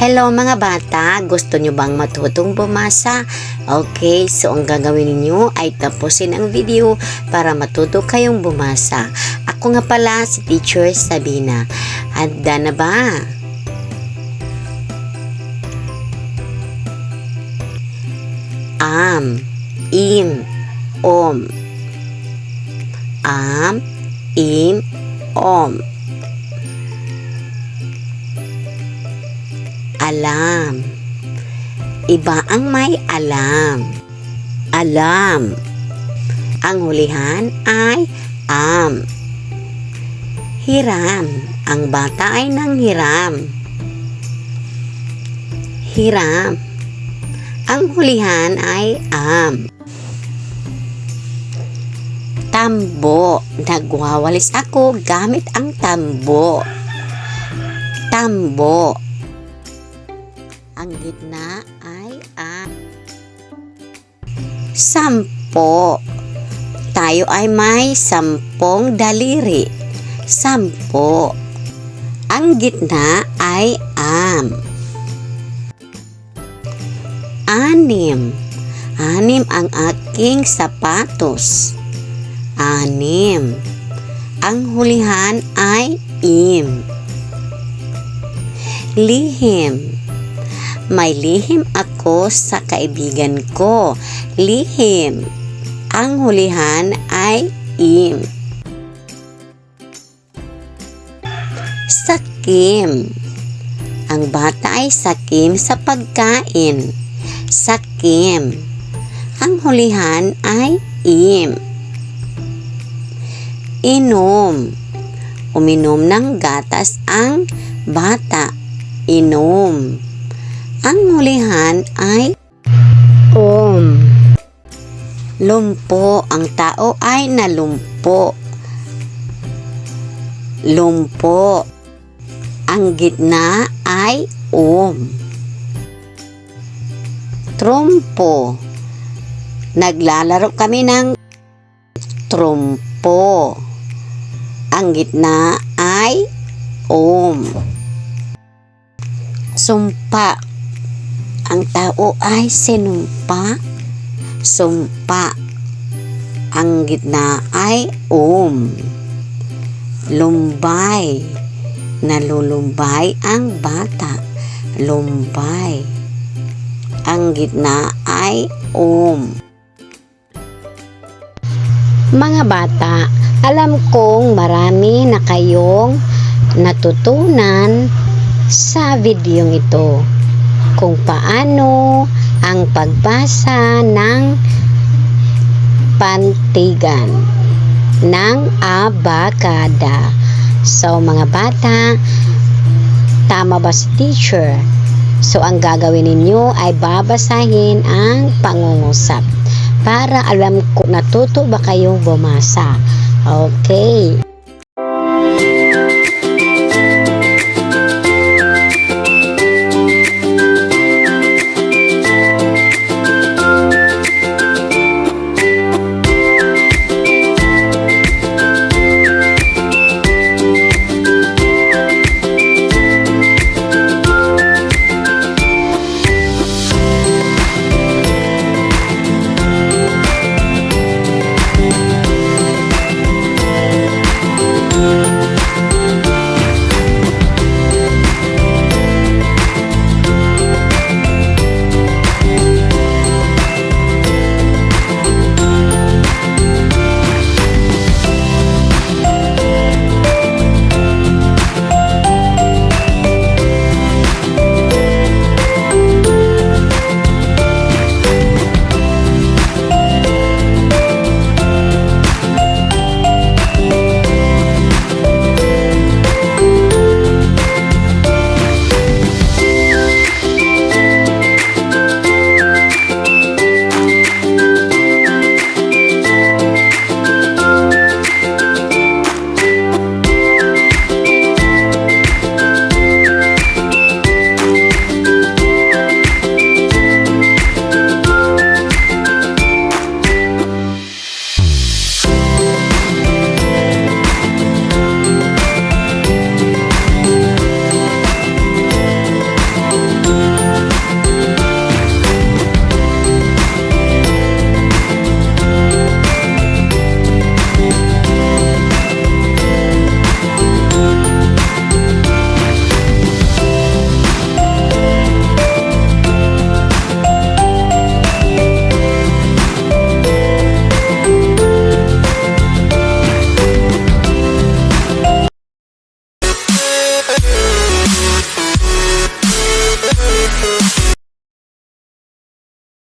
Hello mga bata, gusto nyo bang matutong bumasa? Okay, so ang gagawin ninyo ay tapusin ang video para matuto kayong bumasa. Ako nga pala si Teacher Sabina. Handa na ba? Am, im, om. Am, im, om. Alam. Iba ang may alam. Alam. Ang hulihan ay am. Hiram. Ang bata ay nanghiram. Hiram. Ang hulihan ay am. Tambo. Nagwawalis ako gamit ang tambo. Tambo. Ang gitna ay am. Sampo. Tayo ay may 10 daliri. Sampo. Ang gitna ay am. Anim. Anim ang aking sapatos. Anim. Ang hulihan ay im. Lihim. May lihim ako sa kaibigan ko. Lihim. Ang hulihan ay im. Sakim. Ang bata ay sakim sa pagkain. Sakim. Ang hulihan ay im. Inom. Uminom ng gatas ang bata. Inom. Ang hulihan ay om. Lumpo. Ang tao ay nalumpo. Lumpo. Ang gitna ay om. Trompo. Naglalaro kami ng trompo. Ang gitna ay om. Sumpa. Ang tao ay sinumpa. Sumpa. Ang gitna ay om. Lumbay. Nalulumbay ang bata. Lumbay. Ang gitna ay om. Mga bata, alam kong marami na kayong natutunan sa videong ito kung paano ang pagbasa ng pantigan ng abakada. So mga bata, tama ba si teacher? So ang gagawin ninyo ay babasahin ang pangungusap para alam ko natuto ba kayong bumasa. Okay.